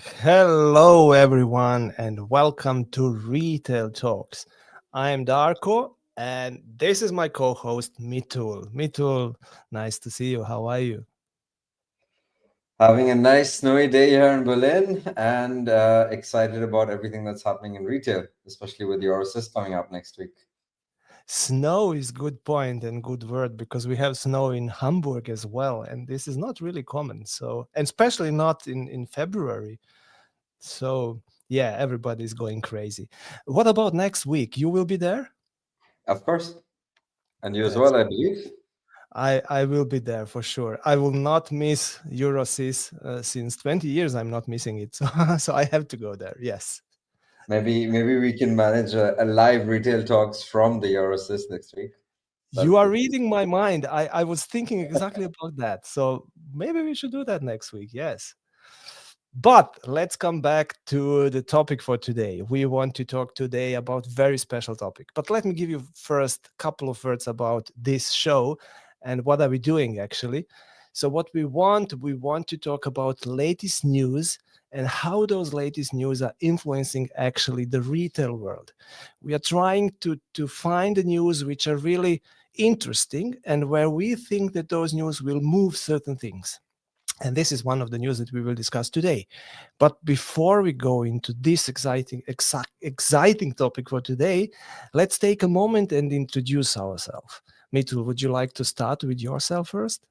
Hello, everyone, and welcome to Retail Talks. I am Darko, and this is my co host, Mitul. Mitul, nice to see you. How are you? Having a nice snowy day here in Berlin and excited about everything that's happening in retail, especially with Eurosys coming up next week. Snow is good point and good word because we have snow in Hamburg as well, and this is not really common. So, and especially not in February. So, yeah, everybody's going crazy. What about next week? You will be there? Of course. And you as That's well, I believe. I will be there for sure. I will not miss Eurosys since 20 years. I'm not missing it, so so I have to go there. Yes, Maybe we can manage a live retail talks from the Eurosys next week. you That are would be reading my mind. I was thinking exactly about that. So maybe we should do that next week. Yes. But let's come back to the topic for today. We want to talk today about very special topic. But let me give you first a couple of words about this show and what are we doing actually. So what we want to talk about latest news and how those latest news are influencing actually the retail world. We are trying to find the news which are really interesting and where we think that those news will move certain things. And this is one of the news that we will discuss today. But before we go into this exciting topic for today, let's take a moment and introduce ourselves. Mitul, would you like to start with yourself first?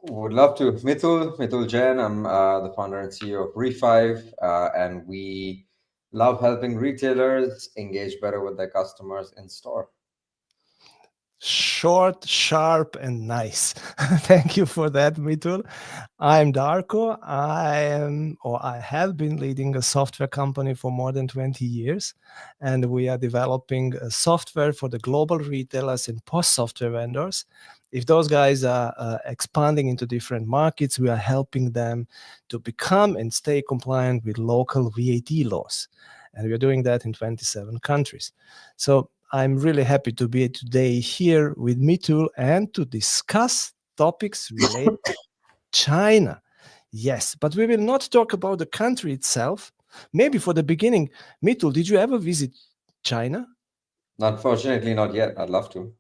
Would love to. Mitul Jain. I'm the founder and CEO of Refive, and we love helping retailers engage better with their customers in store. Short, sharp, and nice. Thank you for that, Mitul. I'm Darko. I have been leading a software company for more than 20 years, and we are developing a software for the global retailers and post software vendors. If those guys are expanding into different markets, we are helping them to become and stay compliant with local VAT laws. And we are doing that in 27 countries. So I'm really happy to be today here with Mitul and to discuss topics related to China. Yes, but we will not talk about the country itself. Maybe for the beginning, Mitul, did you ever visit China? Unfortunately, not yet. I'd love to,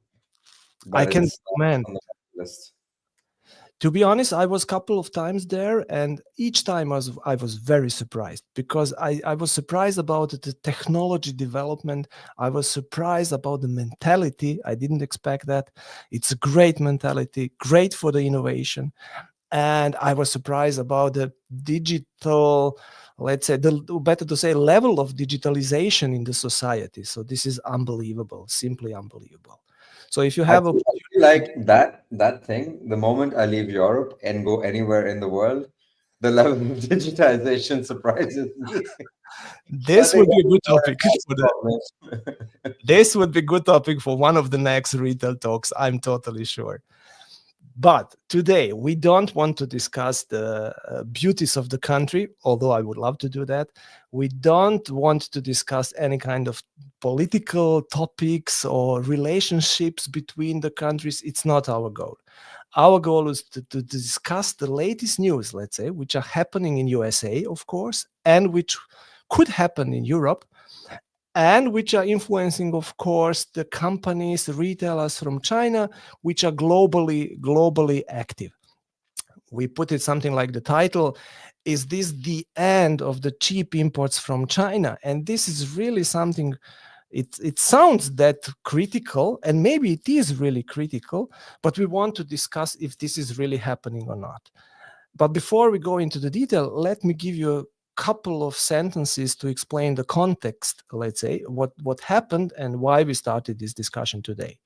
I but can it's recommend. on the list. To be honest, I was a couple of times there, and each time I was very surprised because I was surprised about the technology development. I was surprised about the mentality. I didn't expect that. It's a great mentality, great for the innovation. And I was surprised about the digital, let's say, the better to say, level of digitalization in the society. So this is unbelievable, simply unbelievable. So if you have I feel opportunity, like that thing, the moment I leave Europe and go anywhere in the world, the level of digitization surprises me. I this think would be a that's good topic for the the problem. this would be good topic for one of the next retail talks, I'm totally sure. But today we don't want to discuss the beauties of the country, although I would love to do that. We don't want to discuss any kind of political topics or relationships between the countries. It's not our goal. Our goal is to discuss the latest news, let's say, which are happening in USA, of course, and which could happen in Europe, and which are influencing, of course, the companies, the retailers from China, which are globally active. We put it something like the title, is this the end of the cheap imports from China? And this is really something, it sounds that critical, and maybe it is really critical, but we want to discuss if this is really happening or not. But before we go into the detail, let me give you a couple of sentences to explain the context, let's say, what happened and why we started this discussion today.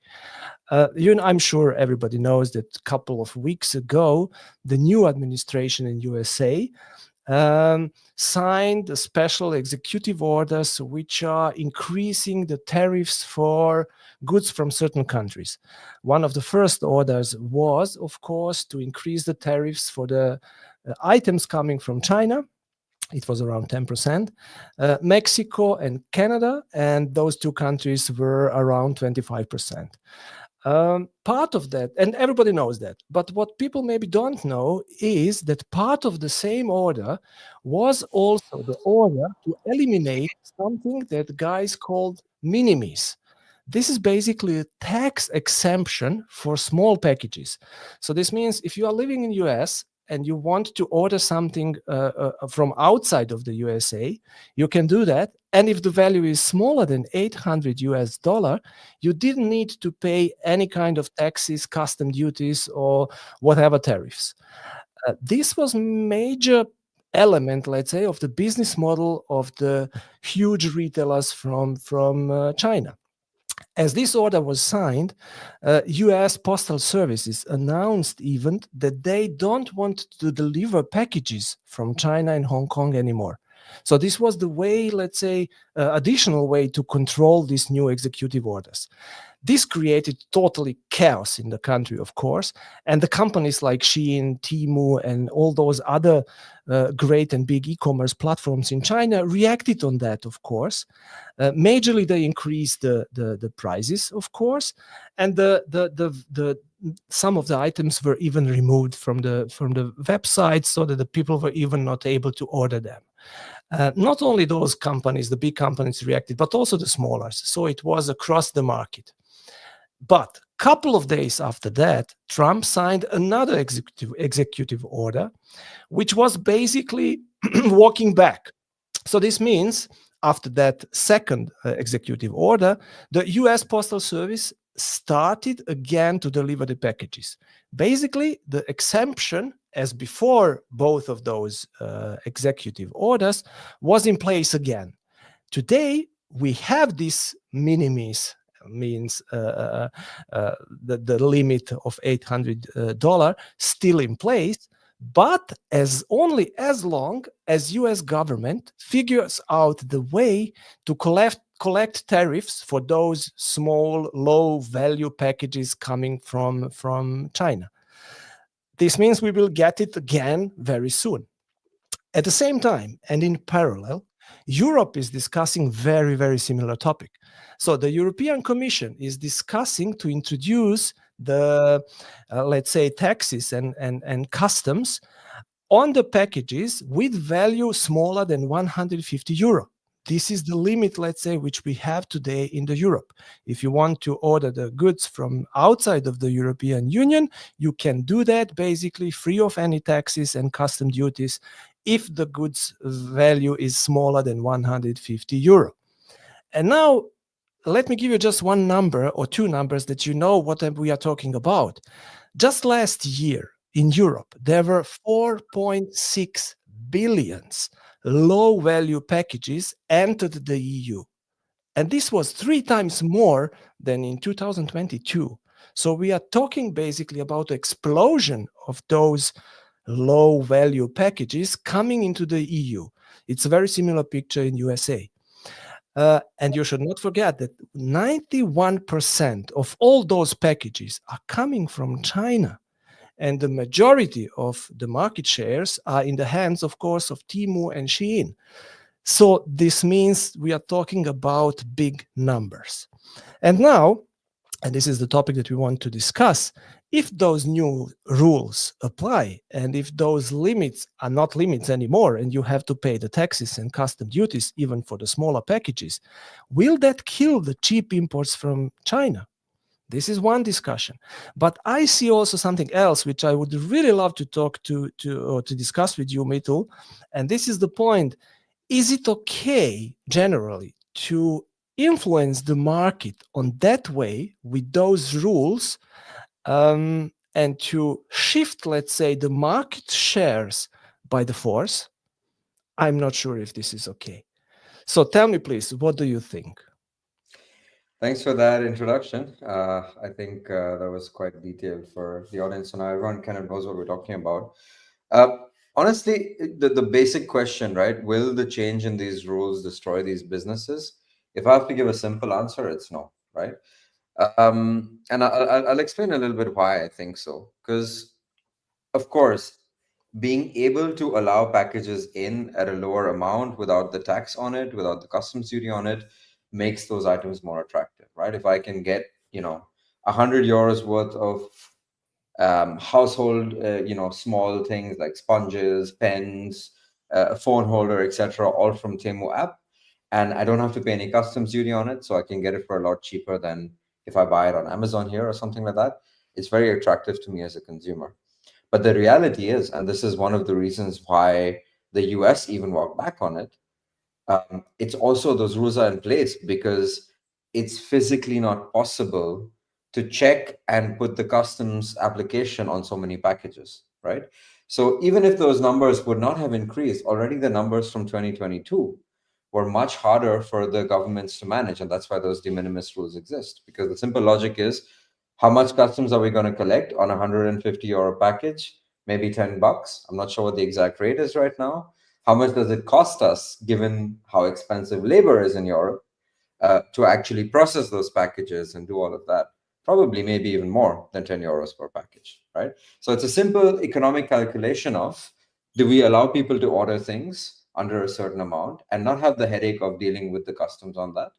I'm sure everybody knows that a couple of weeks ago, the new administration in USA signed a special executive orders which are increasing the tariffs for goods from certain countries. One of the first orders was, of course, to increase the tariffs for the items coming from China. It was around 10%. Mexico and Canada, and those two countries were around 25%. Part of that, and everybody knows that, but what people maybe don't know is that part of the same order was also the order to eliminate something that guys called minimis. This is basically a tax exemption for small packages. So this means if you are living in US and you want to order something from outside of the USA, you can do that. And if the value is smaller than 800 US dollar, you didn't need to pay any kind of taxes, custom duties, or whatever tariffs. This was major element, let's say, of the business model of the huge retailers from China. As this order was signed, US Postal Services announced even that they don't want to deliver packages from China and Hong Kong anymore. So this was the way, let's say, additional way to control these new executive orders. This created totally chaos in the country, of course, and the companies like Shein, Temu, and all those other great and big e-commerce platforms in China reacted on that, of course. Majorly, they increased the prices, of course, and the some of the items were even removed from the website, so that the people were even not able to order them. Not only those companies, the big companies reacted, but also the smaller. So it was across the market. But a couple of days after that, Trump signed another executive order, which was basically walking back. So this means after that second executive order, the US Postal Service started again to deliver the packages. Basically, the exemption, as before both of those executive orders, was in place again. Today, we have this minimis, means the limit of $800 still in place, but as only as long as US government figures out the way to collect tariffs for those small, low value packages coming from China. This means we will get it again very soon. At the same time, and in parallel, Europe is discussing very, very similar topic. So the European Commission is discussing to introduce the, let's say, taxes and customs on the packages with value smaller than 150 euro. This is the limit, let's say, which we have today in the Europe. If you want to order the goods from outside of the European Union, you can do that basically free of any taxes and custom duties if the goods value is smaller than 150 euro. And now, let me give you just one number or two numbers that you know what we are talking about. Just last year in Europe, there were 4.6 billions low value packages entered the EU. And this was 3 times more than in 2022. So we are talking basically about explosion of those low value packages coming into the EU. It's a very similar picture in USA. And you should not forget that 91% of all those packages are coming from China. And the majority of the market shares are in the hands, of course, of Temu and Shein. So this means we are talking about big numbers. And now, and this is the topic that we want to discuss, if those new rules apply and if those limits are not limits anymore and you have to pay the taxes and custom duties even for the smaller packages, will that kill the cheap imports from China? This is one discussion. But I see also something else which I would really love to talk to discuss with you, Mitul. And this is the point. Is it okay generally to influence the market on that way with those rules, and to shift, let's say, the market shares by the force? I'm not sure if this is okay. So tell me, please, what do you think? Thanks for that introduction. I think that was quite detailed for the audience, and everyone kind of knows what we're talking about. Honestly, the basic question, right? Will the change in these rules destroy these businesses? If I have to give a simple answer, it's no, right? And I'll explain a little bit why I think so. Because, of course, being able to allow packages in at a lower amount without the tax on it, without the customs duty on it, makes those items more attractive, right? If I can get, €100 worth of household, small things like sponges, pens, a phone holder, etc., all from Temu app. And I don't have to pay any customs duty on it, so I can get it for a lot cheaper than if I buy it on Amazon here or something like that. It's very attractive to me as a consumer. But the reality is, and this is one of the reasons why the US even walked back on it, it's also those rules are in place because it's physically not possible to check and put the customs application on so many packages, right? So even if those numbers would not have increased, already the numbers from 2022 were much harder for the governments to manage. And that's why those de minimis rules exist. Because the simple logic is, how much customs are we going to collect on a €150 package? Maybe $10. I'm not sure what the exact rate is right now. How much does it cost us, given how expensive labor is in Europe, to actually process those packages and do all of that? Probably maybe even more than €10 per package, right? So it's a simple economic calculation of, do we allow people to order things under a certain amount and not have the headache of dealing with the customs on that,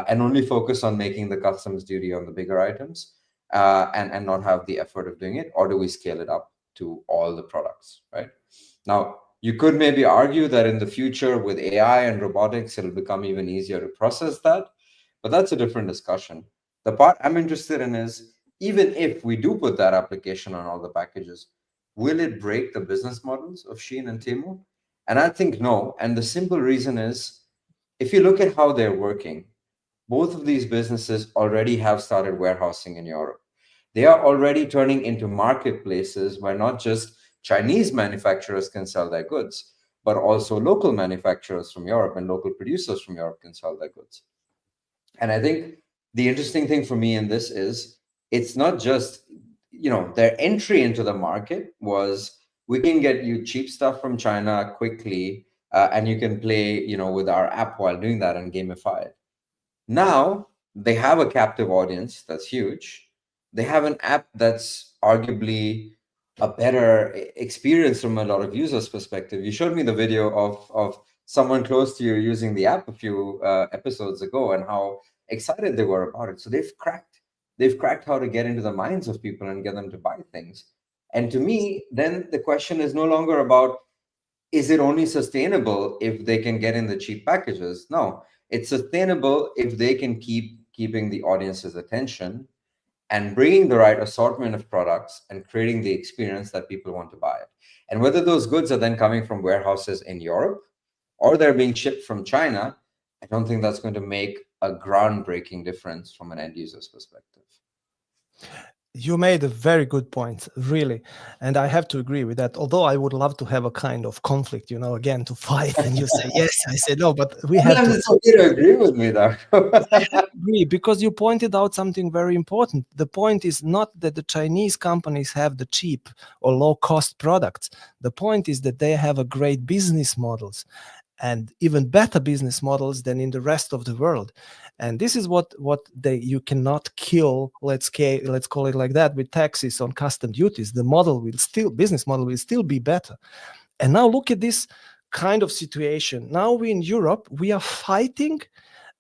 and only focus on making the customs duty on the bigger items, and not have the effort of doing it? Or do we scale it up to all the products, right? Now, you could maybe argue that in the future with AI and robotics, it'll become even easier to process that, but that's a different discussion. The part I'm interested in is, even if we do put that application on all the packages, will it break the business models of Shein and Temu? And I think no. And the simple reason is, if you look at how they're working, both of these businesses already have started warehousing in Europe. They are already turning into marketplaces where not just Chinese manufacturers can sell their goods, but also local manufacturers from Europe and local producers from Europe can sell their goods. And I think the interesting thing for me in this is, it's not just, their entry into the market was, we can get you cheap stuff from China quickly, and you can play, with our app while doing that and gamify it. Now they have a captive audience that's huge. They have an app that's arguably a better experience from a lot of users' perspective. You showed me the video of someone close to you using the app a few episodes ago, and how excited they were about it. So they've cracked how to get into the minds of people and get them to buy things. And to me, then the question is no longer about, is it only sustainable if they can get in the cheap packages? No, it's sustainable if they can keeping the audience's attention and bringing the right assortment of products and creating the experience that people want to buy it. And whether those goods are then coming from warehouses in Europe or they're being shipped from China, I don't think that's going to make a groundbreaking difference from an end user's perspective. You made a very good point, really. And I have to agree with that. Although I would love to have a kind of conflict, again, to fight. And you say, yes, I say, no, but we have to. It's okay to agree with me, Darko. I have to agree, because you pointed out something very important. The point is not that the Chinese companies have the cheap or low cost products. The point is that they have a great business models, and even better business models than in the rest of the world. And this is what you cannot kill, let's call it like that, with taxes on custom duties. The business model will still be better. And now look at this kind of situation. Now we in Europe, we are fighting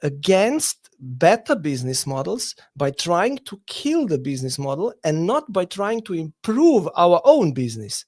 against better business models by trying to kill the business model and not by trying to improve our own business.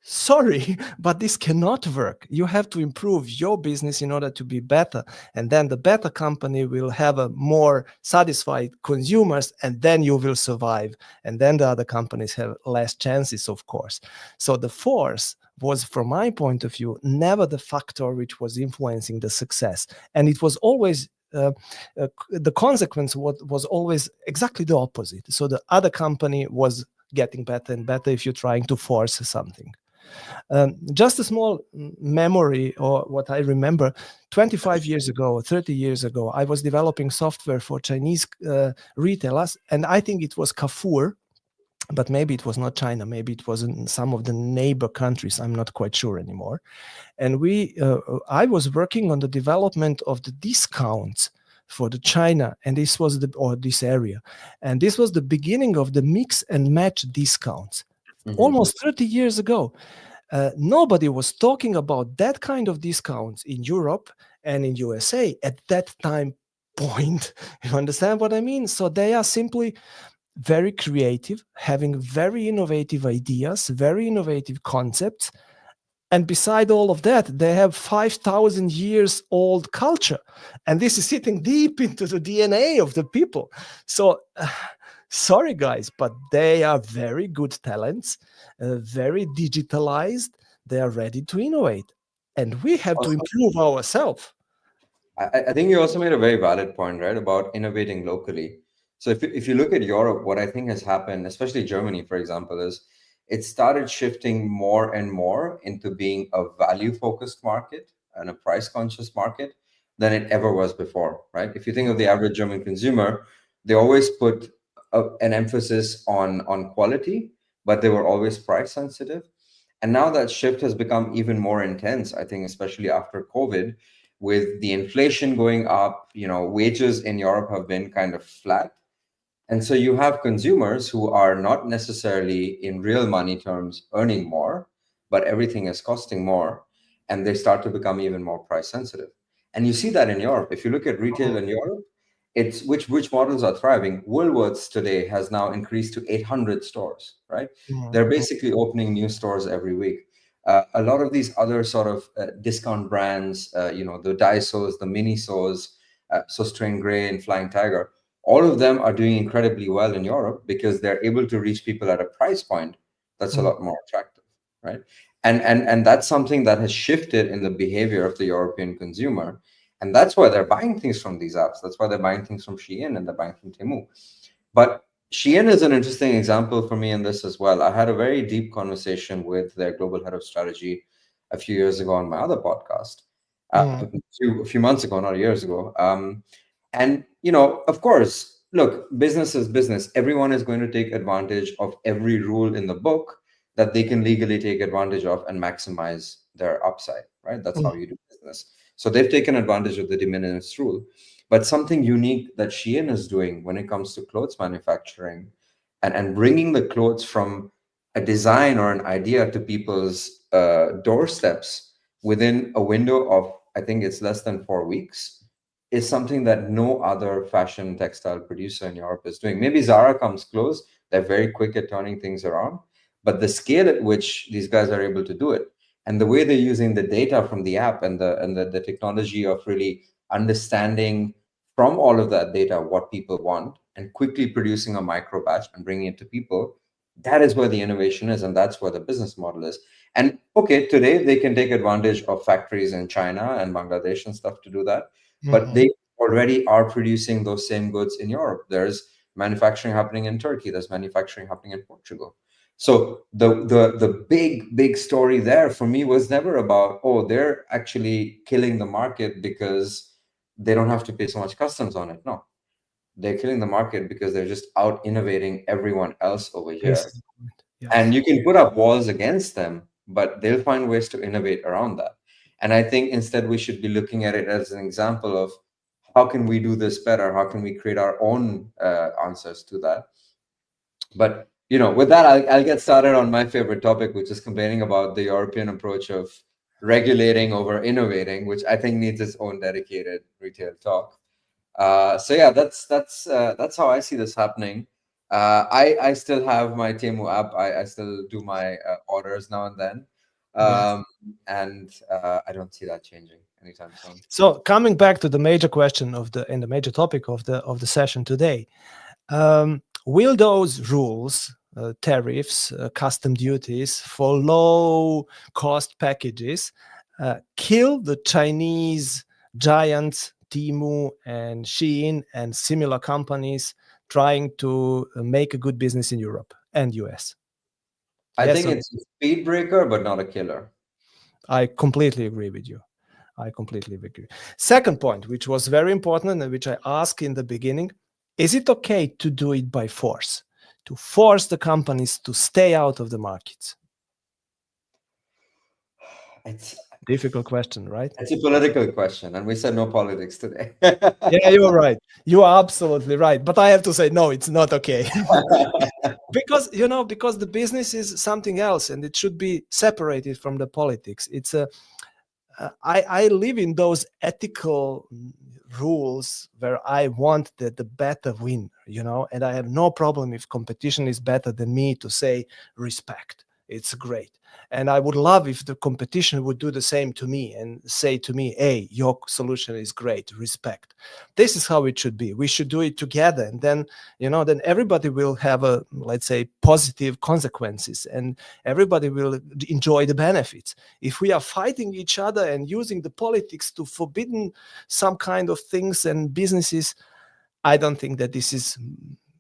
Sorry, but this cannot work. You have to improve your business in order to be better. And then the better company will have a more satisfied consumers, and then you will survive. And then the other companies have less chances, of course. So the force was, from my point of view, never the factor which was influencing the success. And it was always the consequence was always exactly the opposite. So the other company was getting better and better if you're trying to force something. Just a small memory, or what I remember, 25 years ago, 30 years ago, I was developing software for Chinese retailers, and I think it was Carrefour, but maybe it was not China, maybe it was in some of the neighbor countries, I'm not quite sure anymore. And I was working on the development of the discounts for the China, and this was this area. And this was the beginning of the mix and match discounts. Almost 30 years ago. Nobody was talking about that kind of discounts in Europe and in USA at that time point. You understand what I mean? So they are simply very creative, having very innovative ideas, very innovative concepts. And beside all of that, they have 5,000 years old culture. And this is sitting deep into the DNA of the people. So, sorry, guys, but they are very good talents, very digitalized. They are ready to innovate. And we have to Also, improve ourselves. I think you also made a very valid point, right, about innovating locally. So if you look at Europe, what I think has happened, especially Germany, for example, is it started shifting more and more into being a value-focused market and a price-conscious market than it ever was before, right? If you think of the average German consumer, they always put an emphasis on quality, but they were always price sensitive. And now that shift has become even more intense, I think, especially after COVID, with the inflation going up, wages in Europe have been kind of flat. And so you have consumers who are not necessarily in real money terms earning more, but everything is costing more. And they start to become even more price sensitive. And you see that in Europe. If you look at retail in Europe, it's which models are thriving. Woolworths today has now increased to 800 stores, right? They're basically opening new stores every week. A lot of these other sort of discount brands, the Daisos, the Minisos, Sustain Grey and Flying Tiger, all of them are doing incredibly well in Europe because they're able to reach people at a price point that's a lot more attractive, right? And that's something that has shifted in the behavior of the European consumer. And that's why they're buying things from these apps. That's why they're buying things from Shein and they're buying from Temu. But Shein is an interesting example for me in this as well. I had a very deep conversation with their global head of strategy a few years ago on my other podcast, a few months ago, not years ago. And, of course, look, business is business. Everyone is going to take advantage of every rule in the book that they can legally take advantage of and maximize their upside, right? That's how you do business. So they've taken advantage of the de minimis rule. But something unique that Shein is doing when it comes to clothes manufacturing and bringing the clothes from a design or an idea to people's doorsteps within a window of, I think it's less than 4 weeks, is something that no other fashion textile producer in Europe is doing. Maybe Zara comes close. They're very quick at turning things around. But the scale at which these guys are able to do it and the way they're using the data from the app and the technology of really understanding from all of that data what people want and quickly producing a micro batch and bringing it to people, that is where the innovation is, and that's where the business model is. And okay, today they can take advantage of factories in China and Bangladesh and stuff to do that, but they already are producing those same goods in Europe. There's manufacturing happening in Turkey, there's manufacturing happening in Portugal. So the big story there for me was never about, oh, they're actually killing the market because they don't have to pay so much customs on it. No, they're killing the market because they're just out innovating everyone else over here. Yes. And you can put up walls against them, but they'll find ways to innovate around that. And I think instead we should be looking at it as an example of how can we do this better? How can we create our own answers to that? But with that, I'll get started on my favorite topic, which is complaining about the European approach of regulating over innovating, which I think needs its own dedicated retail talk. So yeah, that's how I see this happening. I still have my Temu app. I still do my orders now and then, and I don't see that changing anytime soon. So coming back to the major question the major topic of the session today, will those rules, tariffs, custom duties for low cost packages kill the Chinese giants Temu and Shein and similar companies trying to make a good business in Europe and US? I think it's a speed breaker, but not a killer. I completely agree with you. Second point, which was very important and which I asked in the beginning, is it okay to do it by force, to force the companies to stay out of the markets? It's difficult question, right? It's a political question, and we said no politics today. Yeah, you're right. You are absolutely right. But I have to say, no, it's not okay. because the business is something else, and it should be separated from the politics. It's I live in those ethical rules where I want that the better win, and I have no problem if competition is better than me to say respect. It's great. And I would love if the competition would do the same to me and say to me, hey, your solution is great, respect. This is how it should be. We should do it together. And then, then everybody will have let's say, positive consequences, and everybody will enjoy the benefits. If we are fighting each other and using the politics to forbidden some kind of things and businesses, I don't think that this is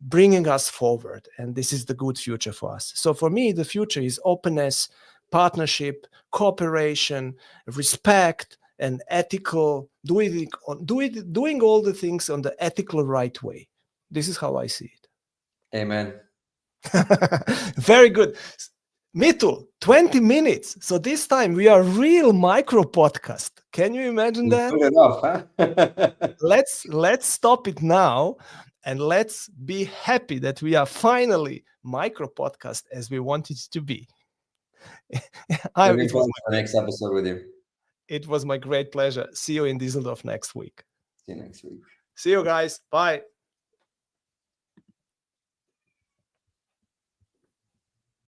bringing us forward, and this is the good future for us. So for me, the future is openness, partnership, cooperation, respect, and ethical, doing all the things on the ethical right way. This is how I see it. Amen. Very good. Mitul, 20 minutes. So this time we are real micro podcast. Can you imagine that? Good enough, huh? Let's stop it now, and let's be happy that we are finally micro podcast as we want it to be. Looking forward to the next episode with you. It was my great pleasure. See you in Düsseldorf next week. See you next week. See you guys. Bye.